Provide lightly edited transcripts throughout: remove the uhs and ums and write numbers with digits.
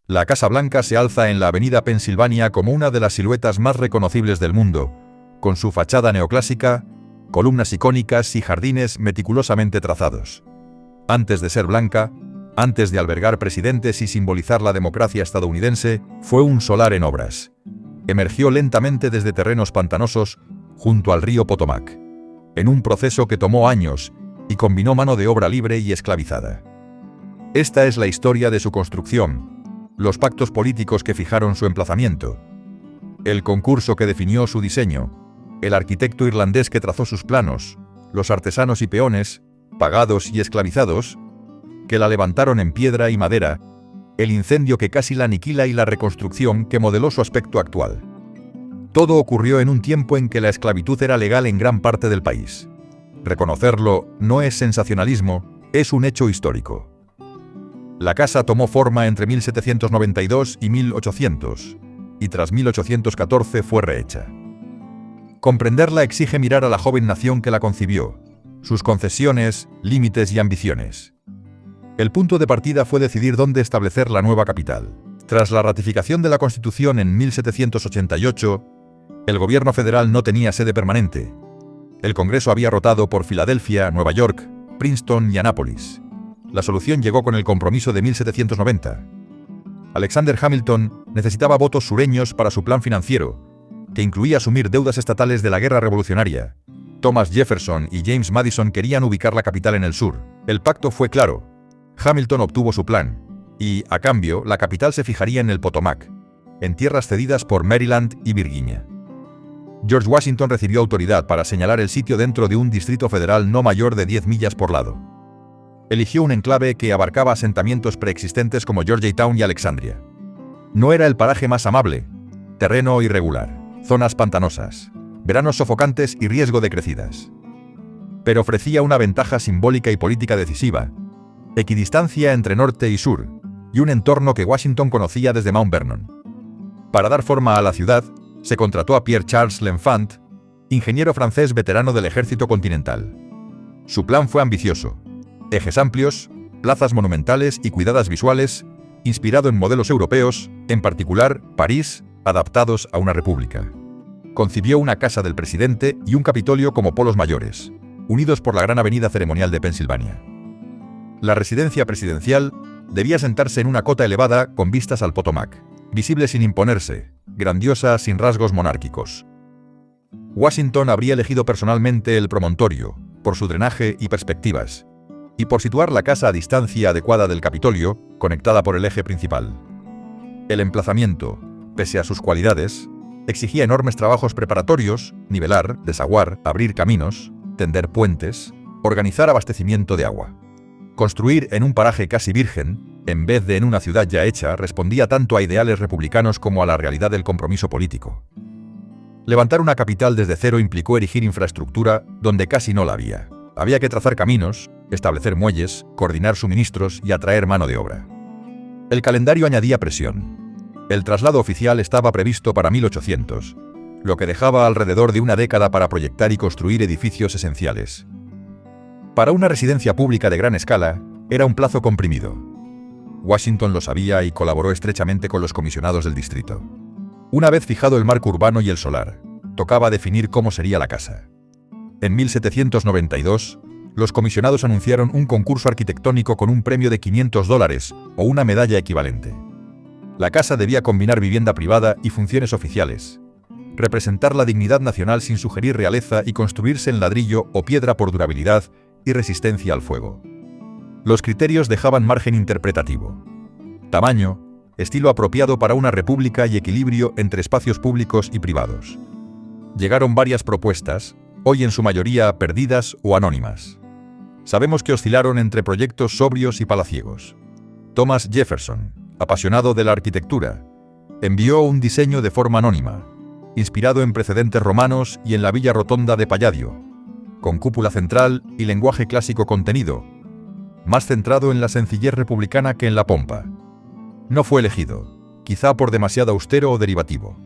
La Casa Blanca se alza en la avenida Pensilvania como una de las siluetas más reconocibles del mundo, con su fachada neoclásica, columnas icónicas y jardines meticulosamente trazados. Antes de ser blanca, antes de albergar presidentes y simbolizar la democracia estadounidense, fue un solar en obras. Emergió lentamente desde terrenos pantanosos junto al río Potomac, en un proceso que tomó años y combinó mano de obra libre y esclavizada. Esta es la historia de su construcción, los pactos políticos que fijaron su emplazamiento, el concurso que definió su diseño, el arquitecto irlandés que trazó sus planos, los artesanos y peones, pagados y esclavizados, que la levantaron en piedra y madera, el incendio que casi la aniquila y la reconstrucción que modeló su aspecto actual. Todo ocurrió en un tiempo en que la esclavitud era legal en gran parte del país. Reconocerlo no es sensacionalismo, es un hecho histórico. La casa tomó forma entre 1792 y 1800, y tras 1814 fue rehecha. Comprenderla exige mirar a la joven nación que la concibió, sus concesiones, límites y ambiciones. El punto de partida fue decidir dónde establecer la nueva capital. Tras la ratificación de la Constitución en 1788, el gobierno federal no tenía sede permanente. El Congreso había rotado por Filadelfia, Nueva York, Princeton y Annapolis. La solución llegó con el Compromiso de 1790. Alexander Hamilton necesitaba votos sureños para su plan financiero, que incluía asumir deudas estatales de la Guerra Revolucionaria. Thomas Jefferson y James Madison querían ubicar la capital en el sur. El pacto fue claro. Hamilton obtuvo su plan, y, a cambio, la capital se fijaría en el Potomac, en tierras cedidas por Maryland y Virginia. George Washington recibió autoridad para señalar el sitio dentro de un distrito federal no mayor de 10 millas por lado. Eligió un enclave que abarcaba asentamientos preexistentes como Georgetown y Alexandria. No era el paraje más amable, terreno irregular, zonas pantanosas, veranos sofocantes y riesgo de crecidas. Pero ofrecía una ventaja simbólica y política decisiva, equidistancia entre norte y sur, y un entorno que Washington conocía desde Mount Vernon. Para dar forma a la ciudad, se contrató a Pierre Charles L'Enfant, ingeniero francés veterano del ejército continental. Su plan fue ambicioso: ejes amplios, plazas monumentales y cuidadas visuales, inspirado en modelos europeos, en particular París, adaptados a una república. Concibió una casa del presidente y un Capitolio como polos mayores, unidos por la gran avenida ceremonial de Pensilvania. La residencia presidencial debía sentarse en una cota elevada con vistas al Potomac, visible sin imponerse, grandiosa sin rasgos monárquicos. Washington habría elegido personalmente el promontorio, por su drenaje y perspectivas, y por situar la casa a distancia adecuada del Capitolio, conectada por el eje principal. El emplazamiento, pese a sus cualidades, exigía enormes trabajos preparatorios: nivelar, desaguar, abrir caminos, tender puentes, organizar abastecimiento de agua. Construir en un paraje casi virgen, en vez de en una ciudad ya hecha, respondía tanto a ideales republicanos como a la realidad del compromiso político. Levantar una capital desde cero implicó erigir infraestructura donde casi no la había. Había que trazar caminos, establecer muelles, coordinar suministros y atraer mano de obra. El calendario añadía presión. El traslado oficial estaba previsto para 1800, lo que dejaba alrededor de una década para proyectar y construir edificios esenciales. Para una residencia pública de gran escala, era un plazo comprimido. Washington lo sabía y colaboró estrechamente con los comisionados del distrito. Una vez fijado el marco urbano y el solar, tocaba definir cómo sería la casa. En 1792, los comisionados anunciaron un concurso arquitectónico con un premio de $500 o una medalla equivalente. La casa debía combinar vivienda privada y funciones oficiales, representar la dignidad nacional sin sugerir realeza y construirse en ladrillo o piedra por durabilidad y resistencia al fuego. Los criterios dejaban margen interpretativo: tamaño, estilo apropiado para una república y equilibrio entre espacios públicos y privados. Llegaron varias propuestas, hoy en su mayoría perdidas o anónimas. Sabemos que oscilaron entre proyectos sobrios y palaciegos. Thomas Jefferson, apasionado de la arquitectura, envió un diseño de forma anónima, inspirado en precedentes romanos y en la Villa Rotonda de Palladio, con cúpula central y lenguaje clásico contenido, más centrado en la sencillez republicana que en la pompa. No fue elegido, quizá por demasiado austero o derivativo.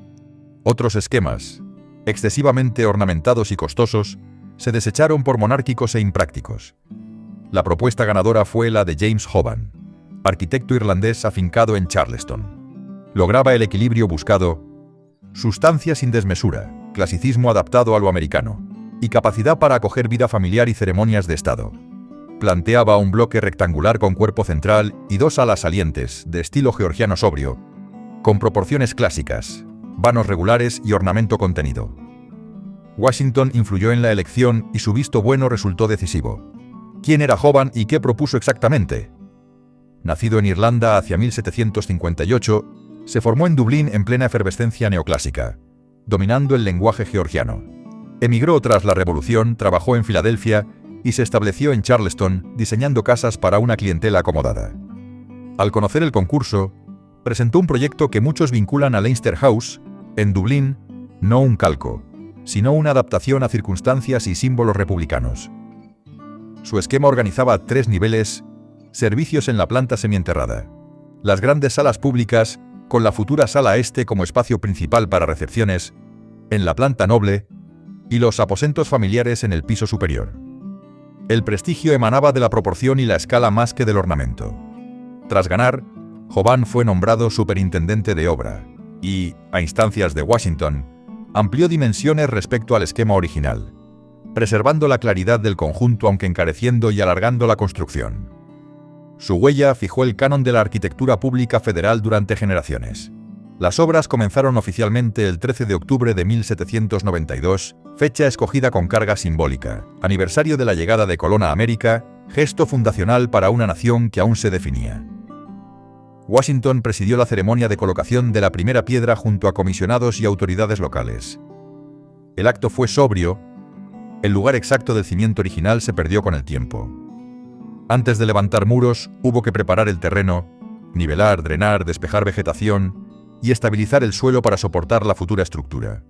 Otros esquemas, excesivamente ornamentados y costosos, se desecharon por monárquicos e imprácticos. La propuesta ganadora fue la de James Hoban, arquitecto irlandés afincado en Charleston. Lograba el equilibrio buscado: sustancia sin desmesura, clasicismo adaptado a lo americano, y capacidad para acoger vida familiar y ceremonias de Estado. Planteaba un bloque rectangular con cuerpo central y dos alas salientes, de estilo georgiano sobrio, con proporciones clásicas, vanos regulares y ornamento contenido. Washington influyó en la elección y su visto bueno resultó decisivo. ¿Quién era Hoban y qué propuso exactamente? Nacido en Irlanda hacia 1758, se formó en Dublín en plena efervescencia neoclásica, dominando el lenguaje georgiano. Emigró tras la Revolución, trabajó en Filadelfia y se estableció en Charleston, diseñando casas para una clientela acomodada. Al conocer el concurso, presentó un proyecto que muchos vinculan a Leinster House, en Dublín, no un calco, sino una adaptación a circunstancias y símbolos republicanos. Su esquema organizaba 3 niveles, servicios en la planta semienterrada, las grandes salas públicas, con la futura sala este como espacio principal para recepciones, en la planta noble, y los aposentos familiares en el piso superior. El prestigio emanaba de la proporción y la escala más que del ornamento. Tras ganar, Hoban fue nombrado superintendente de obra y, a instancias de Washington, amplió dimensiones respecto al esquema original, preservando la claridad del conjunto aunque encareciendo y alargando la construcción. Su huella fijó el canon de la arquitectura pública federal durante generaciones. Las obras comenzaron oficialmente el 13 de octubre de 1792, fecha escogida con carga simbólica, aniversario de la llegada de Colón a América, gesto fundacional para una nación que aún se definía. Washington presidió la ceremonia de colocación de la primera piedra junto a comisionados y autoridades locales. El acto fue sobrio. El lugar exacto del cimiento original se perdió con el tiempo. Antes de levantar muros, hubo que preparar el terreno, nivelar, drenar, despejar vegetación y estabilizar el suelo para soportar la futura estructura.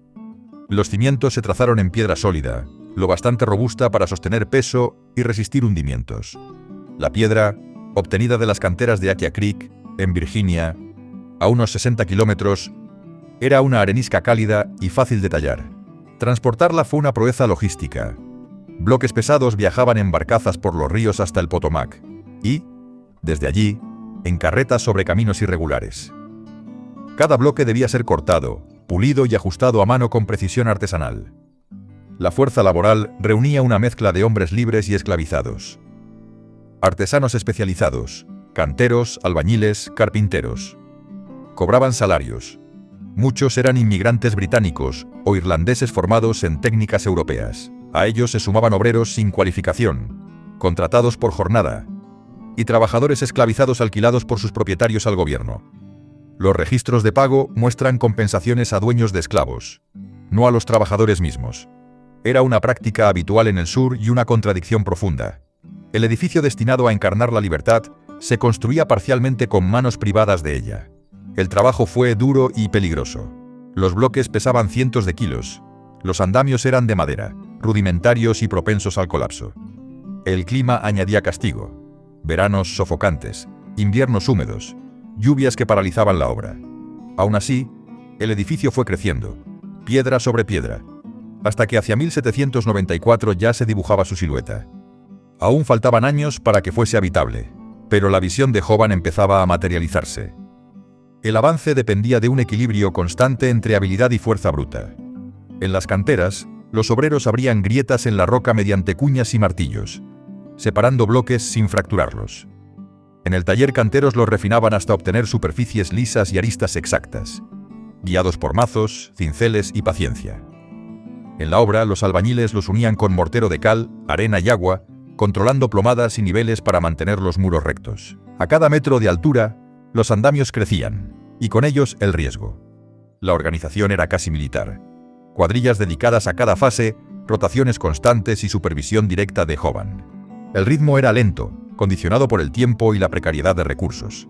Los cimientos se trazaron en piedra sólida, lo bastante robusta para sostener peso y resistir hundimientos. La piedra, obtenida de las canteras de Aquia Creek, en Virginia, a unos 60 kilómetros, era una arenisca cálida y fácil de tallar. Transportarla fue una proeza logística. Bloques pesados viajaban en barcazas por los ríos hasta el Potomac y, desde allí, en carretas sobre caminos irregulares. Cada bloque debía ser cortado, pulido y ajustado a mano con precisión artesanal. La fuerza laboral reunía una mezcla de hombres libres y esclavizados. Artesanos especializados, canteros, albañiles, carpinteros. Cobraban salarios. Muchos eran inmigrantes británicos o irlandeses formados en técnicas europeas. A ellos se sumaban obreros sin cualificación, contratados por jornada, y trabajadores esclavizados alquilados por sus propietarios al gobierno. Los registros de pago muestran compensaciones a dueños de esclavos, no a los trabajadores mismos. Era una práctica habitual en el sur y una contradicción profunda. El edificio destinado a encarnar la libertad se construía parcialmente con manos privadas de ella. El trabajo fue duro y peligroso. Los bloques pesaban cientos de kilos. Los andamios eran de madera, rudimentarios y propensos al colapso. El clima añadía castigo. Veranos sofocantes, inviernos húmedos, lluvias que paralizaban la obra. Aún así, el edificio fue creciendo, piedra sobre piedra, hasta que hacia 1794 ya se dibujaba su silueta. Aún faltaban años para que fuese habitable, pero la visión de Hoban empezaba a materializarse. El avance dependía de un equilibrio constante entre habilidad y fuerza bruta. En las canteras, los obreros abrían grietas en la roca mediante cuñas y martillos, separando bloques sin fracturarlos. En el taller canteros los refinaban hasta obtener superficies lisas y aristas exactas, guiados por mazos, cinceles y paciencia. En la obra, los albañiles los unían con mortero de cal, arena y agua, controlando plomadas y niveles para mantener los muros rectos. A cada metro de altura, los andamios crecían, y con ellos el riesgo. La organización era casi militar. Cuadrillas dedicadas a cada fase, rotaciones constantes y supervisión directa de Hoban. El ritmo era lento, condicionado por el tiempo y la precariedad de recursos.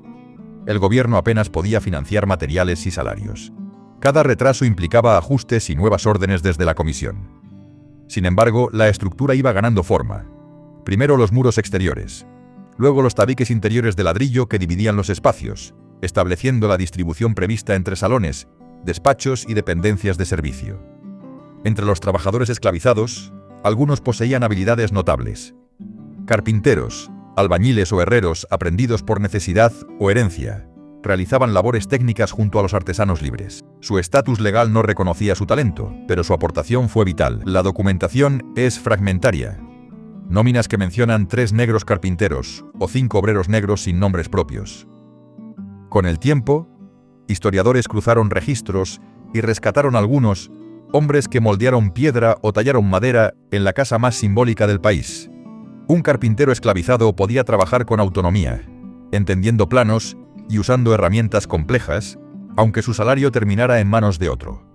El gobierno apenas podía financiar materiales y salarios. Cada retraso implicaba ajustes y nuevas órdenes desde la comisión. Sin embargo, la estructura iba ganando forma. Primero los muros exteriores, luego los tabiques interiores de ladrillo que dividían los espacios, estableciendo la distribución prevista entre salones, despachos y dependencias de servicio. Entre los trabajadores esclavizados, algunos poseían habilidades notables. Carpinteros, Albañiles o herreros, aprendidos por necesidad o herencia, realizaban labores técnicas junto a los artesanos libres. Su estatus legal no reconocía su talento, pero su aportación fue vital. La documentación es fragmentaria. Nóminas que mencionan 3 negros carpinteros o 5 obreros negros sin nombres propios. Con el tiempo, historiadores cruzaron registros y rescataron algunos hombres que moldearon piedra o tallaron madera en la casa más simbólica del país. Un carpintero esclavizado podía trabajar con autonomía, entendiendo planos y usando herramientas complejas, aunque su salario terminara en manos de otro.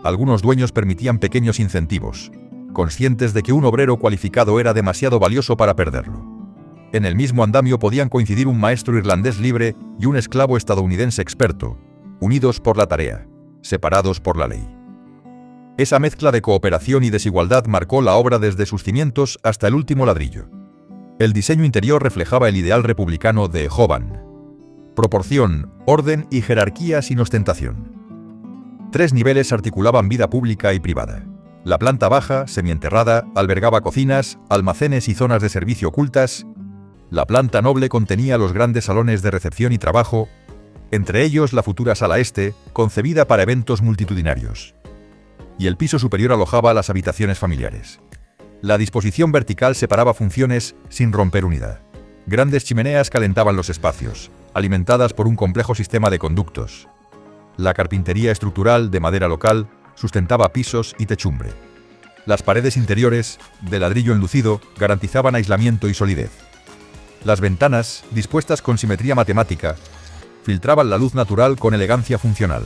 Algunos dueños permitían pequeños incentivos, conscientes de que un obrero cualificado era demasiado valioso para perderlo. En el mismo andamio podían coincidir un maestro irlandés libre y un esclavo estadounidense experto, unidos por la tarea, separados por la ley. Esa mezcla de cooperación y desigualdad marcó la obra desde sus cimientos hasta el último ladrillo. El diseño interior reflejaba el ideal republicano de Hoban: proporción, orden y jerarquía sin ostentación. 3 niveles articulaban vida pública y privada. La planta baja, semienterrada, albergaba cocinas, almacenes y zonas de servicio ocultas. La planta noble contenía los grandes salones de recepción y trabajo, entre ellos la futura sala este, concebida para eventos multitudinarios. Y el piso superior alojaba las habitaciones familiares. La disposición vertical separaba funciones sin romper unidad. Grandes chimeneas calentaban los espacios, alimentadas por un complejo sistema de conductos. La carpintería estructural de madera local sustentaba pisos y techumbre. Las paredes interiores, de ladrillo enlucido, garantizaban aislamiento y solidez. Las ventanas, dispuestas con simetría matemática, filtraban la luz natural con elegancia funcional.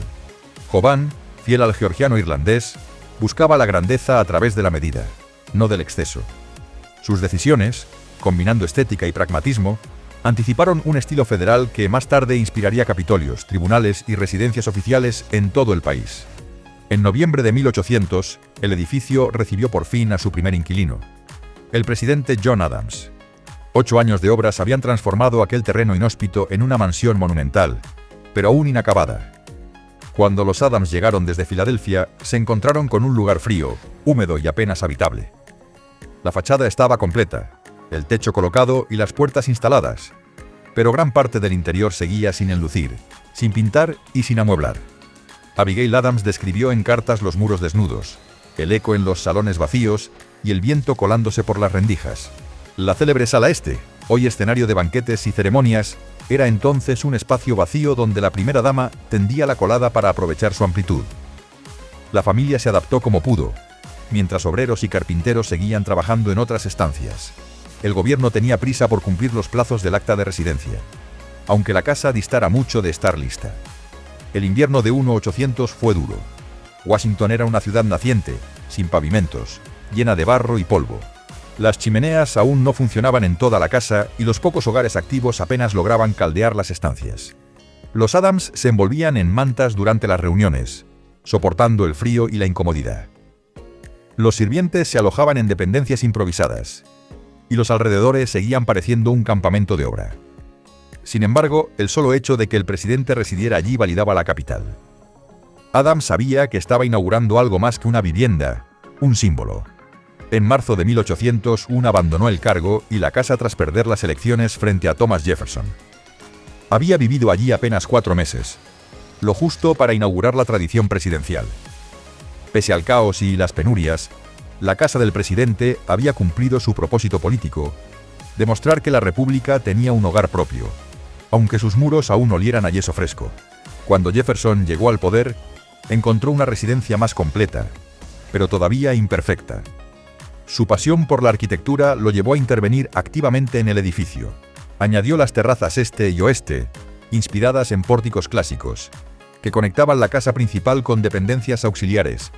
Hoban, fiel al georgiano irlandés, buscaba la grandeza a través de la medida, no del exceso. Sus decisiones, combinando estética y pragmatismo, anticiparon un estilo federal que más tarde inspiraría capitolios, tribunales y residencias oficiales en todo el país. En noviembre de 1800, el edificio recibió por fin a su primer inquilino, el presidente John Adams. 8 años de obras habían transformado aquel terreno inhóspito en una mansión monumental, pero aún inacabada. Cuando los Adams llegaron desde Filadelfia, se encontraron con un lugar frío, húmedo y apenas habitable. La fachada estaba completa, el techo colocado y las puertas instaladas, pero gran parte del interior seguía sin enlucir, sin pintar y sin amueblar. Abigail Adams describió en cartas los muros desnudos, el eco en los salones vacíos y el viento colándose por las rendijas. La célebre sala este, hoy escenario de banquetes y ceremonias, era entonces un espacio vacío donde la primera dama tendía la colada para aprovechar su amplitud. La familia se adaptó como pudo, mientras obreros y carpinteros seguían trabajando en otras estancias. El gobierno tenía prisa por cumplir los plazos del acta de residencia, aunque la casa distara mucho de estar lista. El invierno de 1800 fue duro. Washington era una ciudad naciente, sin pavimentos, llena de barro y polvo. Las chimeneas aún no funcionaban en toda la casa y los pocos hogares activos apenas lograban caldear las estancias. Los Adams se envolvían en mantas durante las reuniones, soportando el frío y la incomodidad. Los sirvientes se alojaban en dependencias improvisadas, y los alrededores seguían pareciendo un campamento de obra. Sin embargo, el solo hecho de que el presidente residiera allí validaba la capital. Adams sabía que estaba inaugurando algo más que una vivienda, un símbolo. En marzo de 1801 abandonó el cargo y la casa tras perder las elecciones frente a Thomas Jefferson. Había vivido allí apenas 4 meses, lo justo para inaugurar la tradición presidencial. Pese al caos y las penurias, la casa del presidente había cumplido su propósito político: demostrar que la república tenía un hogar propio, aunque sus muros aún olieran a yeso fresco. Cuando Jefferson llegó al poder, encontró una residencia más completa, pero todavía imperfecta. Su pasión por la arquitectura lo llevó a intervenir activamente en el edificio. Añadió las terrazas este y oeste, inspiradas en pórticos clásicos, que conectaban la casa principal con dependencias auxiliares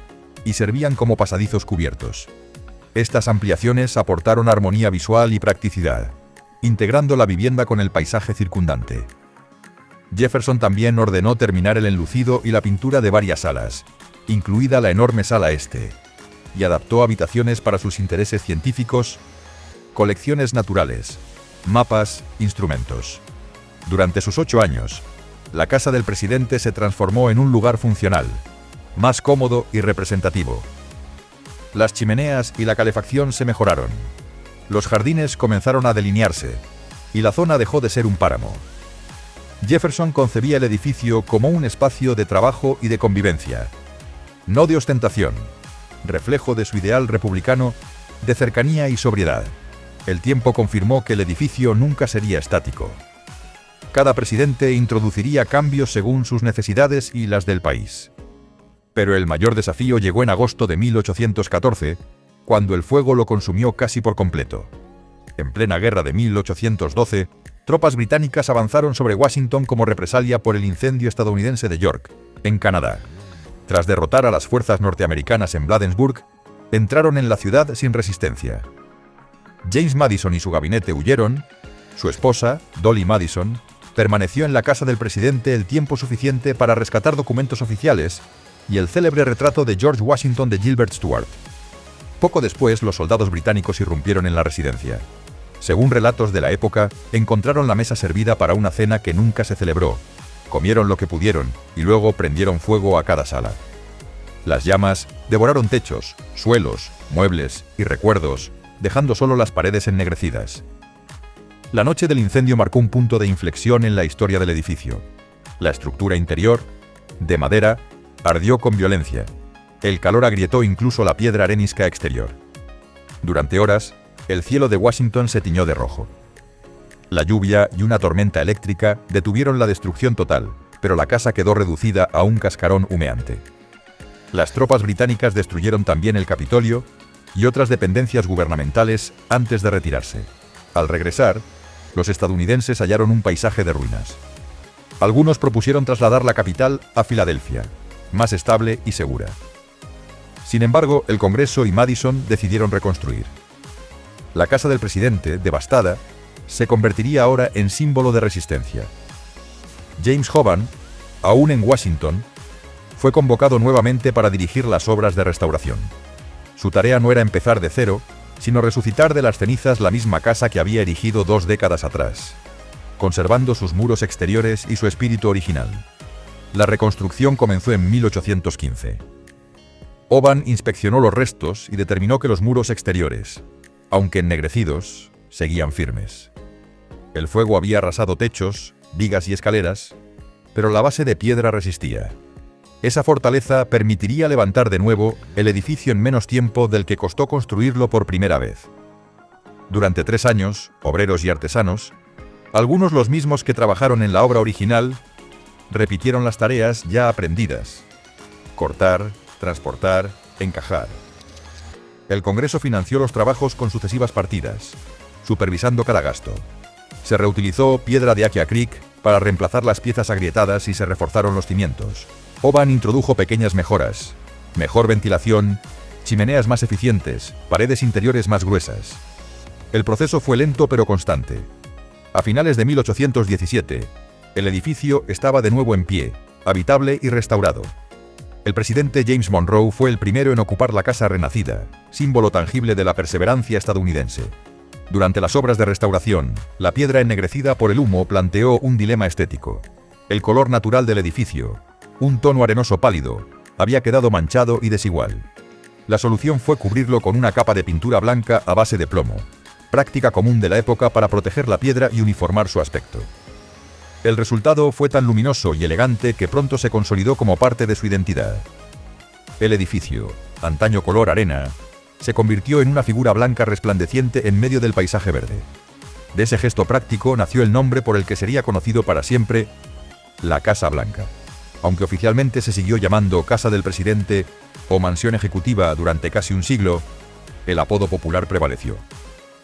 y servían como pasadizos cubiertos. Estas ampliaciones aportaron armonía visual y practicidad, integrando la vivienda con el paisaje circundante. Jefferson también ordenó terminar el enlucido y la pintura de varias salas, incluida la enorme sala este, y adaptó habitaciones para sus intereses científicos, colecciones naturales, mapas, instrumentos. Durante sus 8 años, la casa del presidente se transformó en un lugar funcional, más cómodo y representativo. Las chimeneas y la calefacción se mejoraron. Los jardines comenzaron a delinearse, y la zona dejó de ser un páramo. Jefferson concebía el edificio como un espacio de trabajo y de convivencia, no de ostentación, reflejo de su ideal republicano de cercanía y sobriedad. El tiempo confirmó que el edificio nunca sería estático. Cada presidente introduciría cambios según sus necesidades y las del país. Pero el mayor desafío llegó en agosto de 1814, cuando el fuego lo consumió casi por completo. En plena guerra de 1812, tropas británicas avanzaron sobre Washington como represalia por el incendio estadounidense de York, en Canadá. Tras derrotar a las fuerzas norteamericanas en Bladensburg, entraron en la ciudad sin resistencia. James Madison y su gabinete huyeron. Su esposa, Dolly Madison, permaneció en la casa del presidente el tiempo suficiente para rescatar documentos oficiales y el célebre retrato de George Washington de Gilbert Stuart. Poco después, los soldados británicos irrumpieron en la residencia. Según relatos de la época, encontraron la mesa servida para una cena que nunca se celebró. Comieron lo que pudieron y luego prendieron fuego a cada sala. Las llamas devoraron techos, suelos, muebles y recuerdos, dejando solo las paredes ennegrecidas. La noche del incendio marcó un punto de inflexión en la historia del edificio. La estructura interior, de madera, ardió con violencia. El calor agrietó incluso la piedra arenisca exterior. Durante horas, el cielo de Washington se tiñó de rojo. La lluvia y una tormenta eléctrica detuvieron la destrucción total, pero la casa quedó reducida a un cascarón humeante. Las tropas británicas destruyeron también el Capitolio y otras dependencias gubernamentales antes de retirarse. Al regresar, los estadounidenses hallaron un paisaje de ruinas. Algunos propusieron trasladar la capital a Filadelfia, más estable y segura. Sin embargo, el Congreso y Madison decidieron reconstruir. La casa del presidente, devastada, se convertiría ahora en símbolo de resistencia. James Hoban, aún en Washington, fue convocado nuevamente para dirigir las obras de restauración. Su tarea no era empezar de cero, sino resucitar de las cenizas la misma casa que había erigido 2 décadas atrás, conservando sus muros exteriores y su espíritu original. La reconstrucción comenzó en 1815. Hoban inspeccionó los restos y determinó que los muros exteriores, aunque ennegrecidos, seguían firmes. El fuego había arrasado techos, vigas y escaleras, pero la base de piedra resistía. Esa fortaleza permitiría levantar de nuevo el edificio en menos tiempo del que costó construirlo por primera vez. Durante 3 años, obreros y artesanos, algunos los mismos que trabajaron en la obra original, repitieron las tareas ya aprendidas: cortar, transportar, encajar. El Congreso financió los trabajos con sucesivas partidas, supervisando cada gasto. Se reutilizó piedra de Aquia Creek para reemplazar las piezas agrietadas y se reforzaron los cimientos. Hoban introdujo pequeñas mejoras: mejor ventilación, chimeneas más eficientes, paredes interiores más gruesas. El proceso fue lento pero constante. A finales de 1817, el edificio estaba de nuevo en pie, habitable y restaurado. El presidente James Monroe fue el primero en ocupar la casa renacida, símbolo tangible de la perseverancia estadounidense. Durante las obras de restauración, la piedra ennegrecida por el humo planteó un dilema estético. El color natural del edificio, un tono arenoso pálido, había quedado manchado y desigual. La solución fue cubrirlo con una capa de pintura blanca a base de plomo, práctica común de la época para proteger la piedra y uniformar su aspecto. El resultado fue tan luminoso y elegante que pronto se consolidó como parte de su identidad. El edificio, antaño color arena, se convirtió en una figura blanca resplandeciente en medio del paisaje verde. De ese gesto práctico nació el nombre por el que sería conocido para siempre: la Casa Blanca. Aunque oficialmente se siguió llamando Casa del Presidente o Mansión Ejecutiva durante casi un siglo, el apodo popular prevaleció.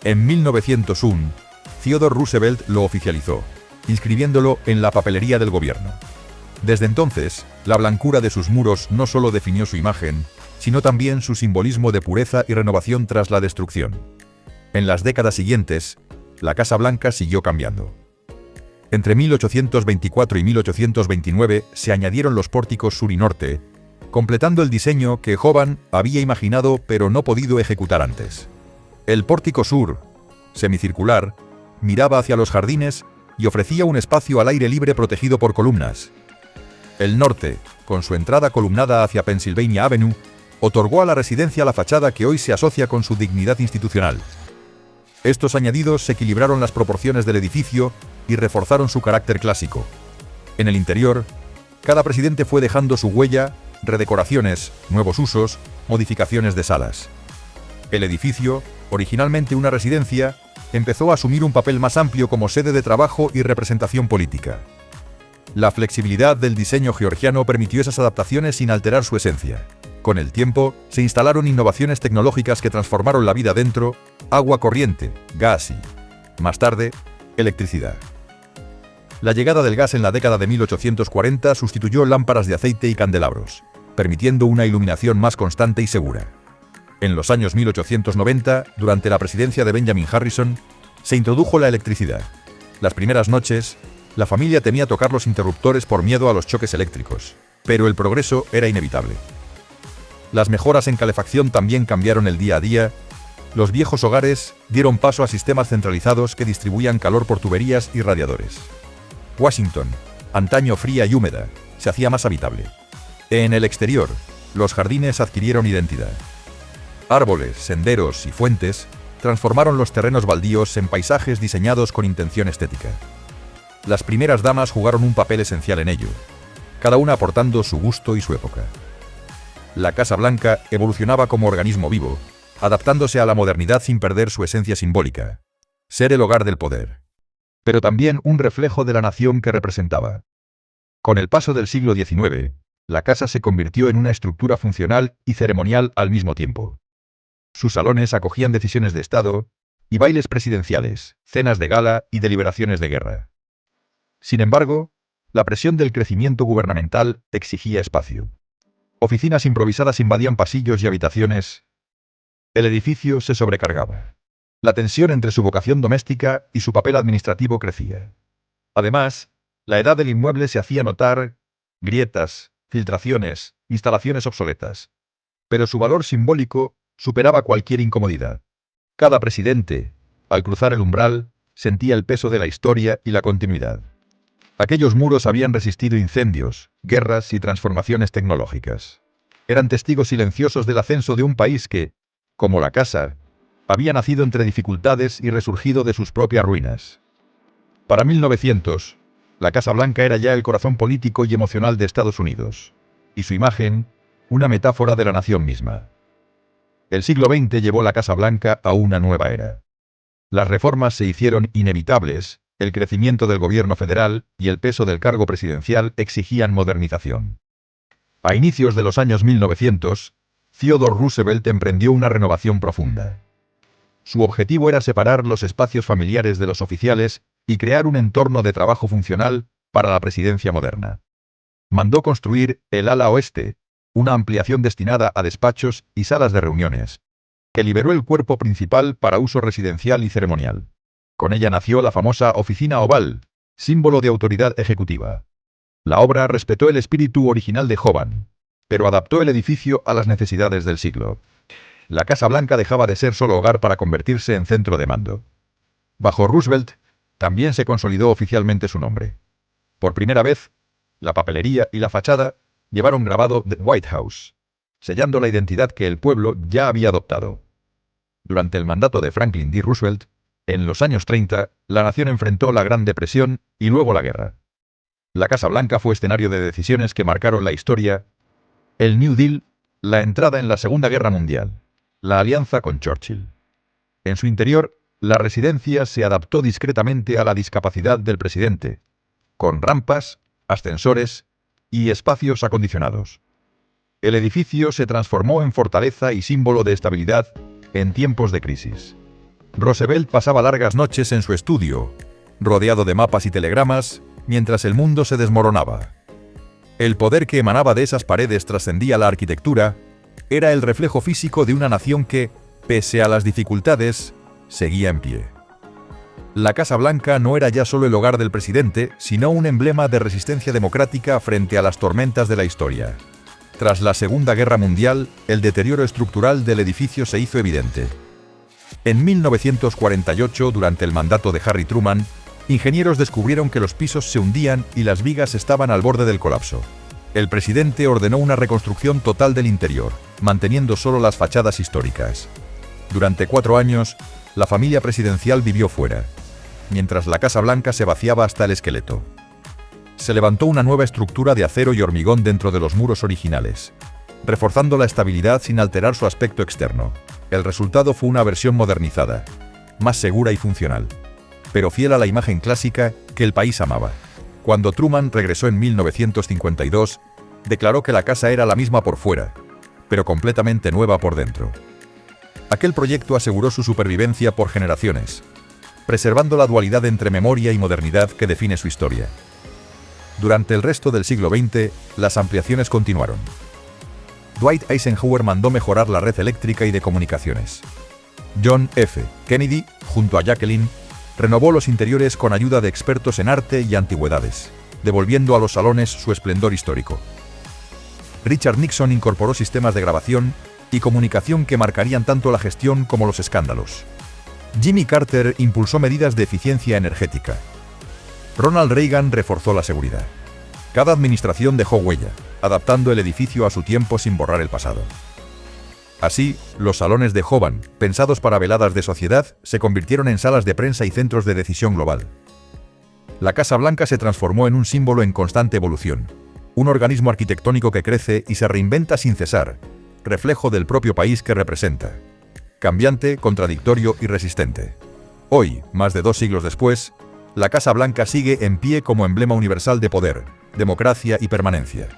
En 1901, Theodore Roosevelt lo oficializó, inscribiéndolo en la papelería del gobierno. Desde entonces, la blancura de sus muros no solo definió su imagen, sino también su simbolismo de pureza y renovación tras la destrucción. En las décadas siguientes, la Casa Blanca siguió cambiando. Entre 1824 y 1829 se añadieron los pórticos sur y norte, completando el diseño que Hoban había imaginado pero no podido ejecutar antes. El pórtico sur, semicircular, miraba hacia los jardines y ofrecía un espacio al aire libre protegido por columnas. El norte, con su entrada columnada hacia Pennsylvania Avenue, otorgó a la residencia la fachada que hoy se asocia con su dignidad institucional. Estos añadidos equilibraron las proporciones del edificio y reforzaron su carácter clásico. En el interior, cada presidente fue dejando su huella, redecoraciones, nuevos usos, modificaciones de salas. El edificio, originalmente una residencia, empezó a asumir un papel más amplio como sede de trabajo y representación política. La flexibilidad del diseño georgiano permitió esas adaptaciones sin alterar su esencia. Con el tiempo, se instalaron innovaciones tecnológicas que transformaron la vida dentro: agua corriente, gas y, más tarde, electricidad. La llegada del gas en la década de 1840 sustituyó lámparas de aceite y candelabros, permitiendo una iluminación más constante y segura. En los años 1890, durante la presidencia de Benjamin Harrison, se introdujo la electricidad. Las primeras noches, la familia temía tocar los interruptores por miedo a los choques eléctricos, pero el progreso era inevitable. Las mejoras en calefacción también cambiaron el día a día. Los viejos hogares dieron paso a sistemas centralizados que distribuían calor por tuberías y radiadores. Washington, antaño fría y húmeda, se hacía más habitable. En el exterior, los jardines adquirieron identidad. Árboles, senderos y fuentes transformaron los terrenos baldíos en paisajes diseñados con intención estética. Las primeras damas jugaron un papel esencial en ello, cada una aportando su gusto y su época. La Casa Blanca evolucionaba como organismo vivo, adaptándose a la modernidad sin perder su esencia simbólica: ser el hogar del poder, pero también un reflejo de la nación que representaba. Con el paso del siglo XIX, la casa se convirtió en una estructura funcional y ceremonial al mismo tiempo. Sus salones acogían decisiones de Estado y bailes presidenciales, cenas de gala y deliberaciones de guerra. Sin embargo, la presión del crecimiento gubernamental exigía espacio. Oficinas improvisadas invadían pasillos y habitaciones. El edificio se sobrecargaba. La tensión entre su vocación doméstica y su papel administrativo crecía. Además, la edad del inmueble se hacía notar: grietas, filtraciones, instalaciones obsoletas. Pero su valor simbólico superaba cualquier incomodidad. Cada presidente, al cruzar el umbral, sentía el peso de la historia y la continuidad. Aquellos muros habían resistido incendios, guerras y transformaciones tecnológicas. Eran testigos silenciosos del ascenso de un país que, como la casa, había nacido entre dificultades y resurgido de sus propias ruinas. Para 1900, la Casa Blanca era ya el corazón político y emocional de Estados Unidos, y su imagen, una metáfora de la nación misma. El siglo XX llevó la Casa Blanca a una nueva era. Las reformas se hicieron inevitables. El crecimiento del gobierno federal y el peso del cargo presidencial exigían modernización. A inicios de los años 1900, Theodore Roosevelt emprendió una renovación profunda. Su objetivo era separar los espacios familiares de los oficiales y crear un entorno de trabajo funcional para la presidencia moderna. Mandó construir el ala oeste, una ampliación destinada a despachos y salas de reuniones, que liberó el cuerpo principal para uso residencial y ceremonial. Con ella nació la famosa Oficina Oval, símbolo de autoridad ejecutiva. La obra respetó el espíritu original de Jovan, pero adaptó el edificio a las necesidades del siglo. La Casa Blanca dejaba de ser solo hogar para convertirse en centro de mando. Bajo Roosevelt, también se consolidó oficialmente su nombre. Por primera vez, la papelería y la fachada llevaron grabado The White House, sellando la identidad que el pueblo ya había adoptado. Durante el mandato de Franklin D. Roosevelt, en los años 30, la nación enfrentó la Gran Depresión y luego la guerra. La Casa Blanca fue escenario de decisiones que marcaron la historia: el New Deal, la entrada en la Segunda Guerra Mundial, la alianza con Churchill. En su interior, la residencia se adaptó discretamente a la discapacidad del presidente, con rampas, ascensores y espacios acondicionados. El edificio se transformó en fortaleza y símbolo de estabilidad en tiempos de crisis. Roosevelt pasaba largas noches en su estudio, rodeado de mapas y telegramas, mientras el mundo se desmoronaba. El poder que emanaba de esas paredes trascendía la arquitectura, era el reflejo físico de una nación que, pese a las dificultades, seguía en pie. La Casa Blanca no era ya solo el hogar del presidente, sino un emblema de resistencia democrática frente a las tormentas de la historia. Tras la Segunda Guerra Mundial, el deterioro estructural del edificio se hizo evidente. En 1948, durante el mandato de Harry Truman, ingenieros descubrieron que los pisos se hundían y las vigas estaban al borde del colapso. El presidente ordenó una reconstrucción total del interior, manteniendo solo las fachadas históricas. Durante 4 años, La familia presidencial vivió fuera, mientras la Casa Blanca se vaciaba hasta el esqueleto. Se levantó una nueva estructura de acero y hormigón dentro de los muros originales, reforzando la estabilidad sin alterar su aspecto externo. El resultado fue una versión modernizada, más segura y funcional, pero fiel a la imagen clásica que el país amaba. Cuando Truman regresó en 1952, declaró que la casa era la misma por fuera, pero completamente nueva por dentro. Aquel proyecto aseguró su supervivencia por generaciones, preservando la dualidad entre memoria y modernidad que define su historia. Durante el resto del siglo XX, las ampliaciones continuaron. Dwight Eisenhower mandó mejorar la red eléctrica y de comunicaciones. John F. Kennedy, junto a Jacqueline, renovó los interiores con ayuda de expertos en arte y antigüedades, devolviendo a los salones su esplendor histórico. Richard Nixon incorporó sistemas de grabación y comunicación que marcarían tanto la gestión como los escándalos. Jimmy Carter impulsó medidas de eficiencia energética. Ronald Reagan reforzó la seguridad. Cada administración dejó huella, adaptando el edificio a su tiempo sin borrar el pasado. Así, los salones de Hovan, pensados para veladas de sociedad, se convirtieron en salas de prensa y centros de decisión global. La Casa Blanca se transformó en un símbolo en constante evolución, un organismo arquitectónico que crece y se reinventa sin cesar, reflejo del propio país que representa. Cambiante, contradictorio y resistente. Hoy, más de 2 siglos después, la Casa Blanca sigue en pie como emblema universal de poder, democracia y permanencia.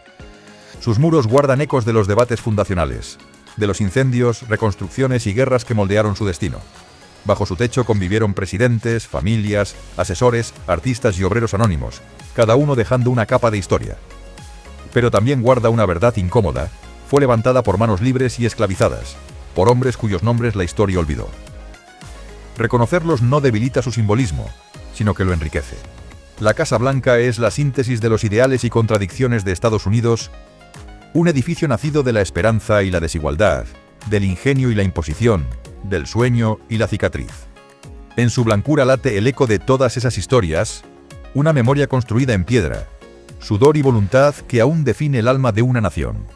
Sus muros guardan ecos de los debates fundacionales, de los incendios, reconstrucciones y guerras que moldearon su destino. Bajo su techo convivieron presidentes, familias, asesores, artistas y obreros anónimos, cada uno dejando una capa de historia. Pero también guarda una verdad incómoda: fue levantada por manos libres y esclavizadas, por hombres cuyos nombres la historia olvidó. Reconocerlos no debilita su simbolismo, sino que lo enriquece. La Casa Blanca es la síntesis de los ideales y contradicciones de Estados Unidos, un edificio nacido de la esperanza y la desigualdad, del ingenio y la imposición, del sueño y la cicatriz. En su blancura late el eco de todas esas historias, una memoria construida en piedra, sudor y voluntad que aún define el alma de una nación.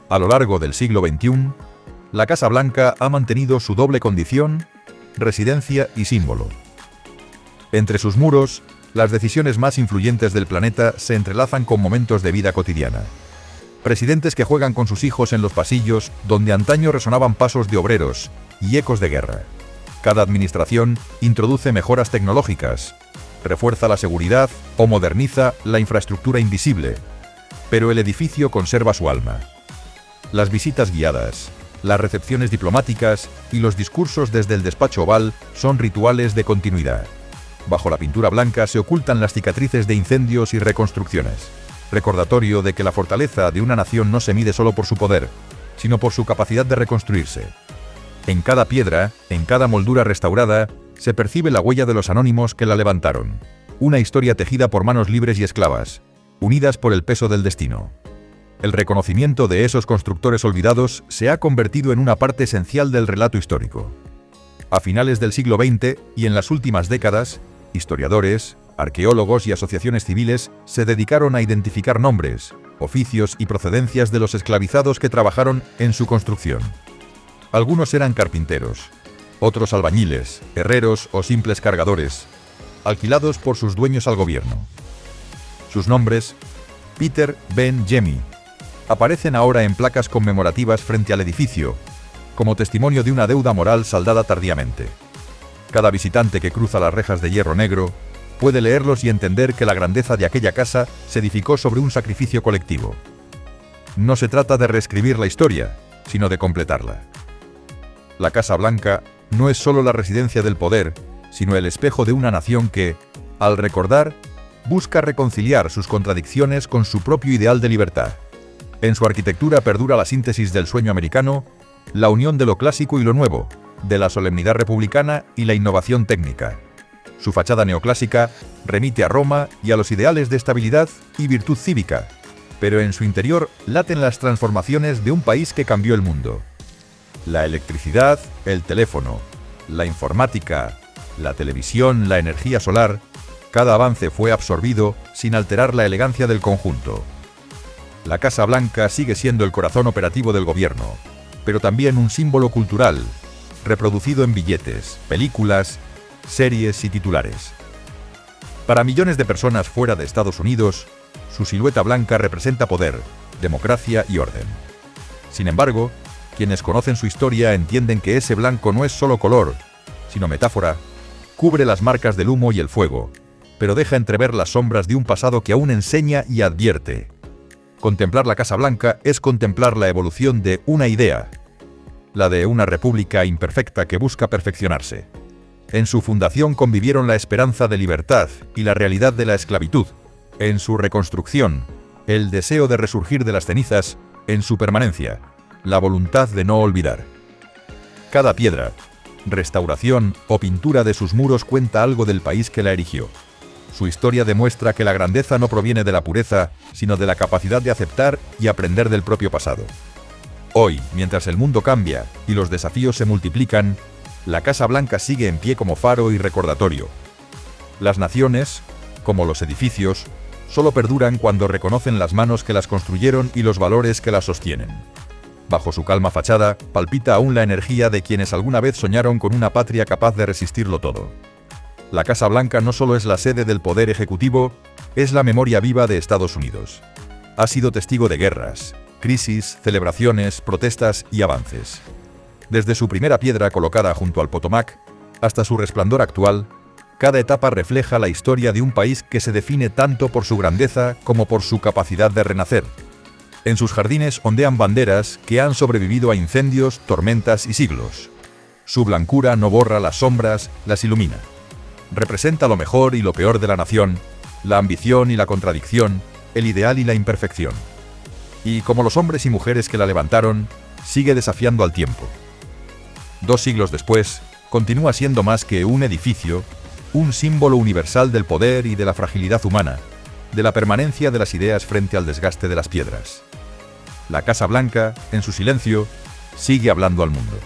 A lo largo del siglo XXI, la Casa Blanca ha mantenido su doble condición, residencia y símbolo. Entre sus muros, las decisiones más influyentes del planeta se entrelazan con momentos de vida cotidiana. Presidentes que juegan con sus hijos en los pasillos donde antaño resonaban pasos de obreros y ecos de guerra. Cada administración introduce mejoras tecnológicas, refuerza la seguridad o moderniza la infraestructura invisible, pero el edificio conserva su alma. Las visitas guiadas, las recepciones diplomáticas y los discursos desde el despacho oval son rituales de continuidad. Bajo la pintura blanca se ocultan las cicatrices de incendios y reconstrucciones, recordatorio de que la fortaleza de una nación no se mide solo por su poder, sino por su capacidad de reconstruirse. En cada piedra, en cada moldura restaurada, se percibe la huella de los anónimos que la levantaron. Una historia tejida por manos libres y esclavas, unidas por el peso del destino. El reconocimiento de esos constructores olvidados se ha convertido en una parte esencial del relato histórico. A finales del siglo XX y en las últimas décadas, historiadores, arqueólogos y asociaciones civiles se dedicaron a identificar nombres, oficios y procedencias de los esclavizados que trabajaron en su construcción. Algunos eran carpinteros, otros albañiles, herreros o simples cargadores, alquilados por sus dueños al gobierno. Sus nombres, Peter, Ben, Jemmy, aparecen ahora en placas conmemorativas frente al edificio, como testimonio de una deuda moral saldada tardíamente. Cada visitante que cruza las rejas de hierro negro puede leerlos y entender que la grandeza de aquella casa se edificó sobre un sacrificio colectivo. No se trata de reescribir la historia, sino de completarla. La Casa Blanca no es solo la residencia del poder, sino el espejo de una nación que, al recordar, busca reconciliar sus contradicciones con su propio ideal de libertad. En su arquitectura perdura la síntesis del sueño americano, la unión de lo clásico y lo nuevo, de la solemnidad republicana y la innovación técnica. Su fachada neoclásica remite a Roma y a los ideales de estabilidad y virtud cívica, pero en su interior laten las transformaciones de un país que cambió el mundo. La electricidad, el teléfono, la informática, la televisión, la energía solar, cada avance fue absorbido sin alterar la elegancia del conjunto. La Casa Blanca sigue siendo el corazón operativo del gobierno, pero también un símbolo cultural, reproducido en billetes, películas, series y titulares. Para millones de personas fuera de Estados Unidos, su silueta blanca representa poder, democracia y orden. Sin embargo, quienes conocen su historia entienden que ese blanco no es solo color, sino metáfora. Cubre las marcas del humo y el fuego, pero deja entrever las sombras de un pasado que aún enseña y advierte. Contemplar la Casa Blanca es contemplar la evolución de una idea, la de una república imperfecta que busca perfeccionarse. En su fundación convivieron la esperanza de libertad y la realidad de la esclavitud. En su reconstrucción, el deseo de resurgir de las cenizas. En su permanencia, la voluntad de no olvidar. Cada piedra, restauración o pintura de sus muros cuenta algo del país que la erigió. Su historia demuestra que la grandeza no proviene de la pureza, sino de la capacidad de aceptar y aprender del propio pasado. Hoy, mientras el mundo cambia y los desafíos se multiplican, la Casa Blanca sigue en pie como faro y recordatorio. Las naciones, como los edificios, solo perduran cuando reconocen las manos que las construyeron y los valores que las sostienen. Bajo su calma fachada, palpita aún la energía de quienes alguna vez soñaron con una patria capaz de resistirlo todo. La Casa Blanca no solo es la sede del poder ejecutivo, es la memoria viva de Estados Unidos. Ha sido testigo de guerras, crisis, celebraciones, protestas y avances. Desde su primera piedra colocada junto al Potomac, hasta su resplandor actual, cada etapa refleja la historia de un país que se define tanto por su grandeza como por su capacidad de renacer. En sus jardines ondean banderas que han sobrevivido a incendios, tormentas y siglos. Su blancura no borra las sombras, las ilumina. Representa lo mejor y lo peor de la nación, la ambición y la contradicción, el ideal y la imperfección. Y como los hombres y mujeres que la levantaron, sigue desafiando al tiempo. 2 siglos después, continúa siendo más que un edificio, un símbolo universal del poder y de la fragilidad humana, de la permanencia de las ideas frente al desgaste de las piedras. La Casa Blanca, en su silencio, sigue hablando al mundo.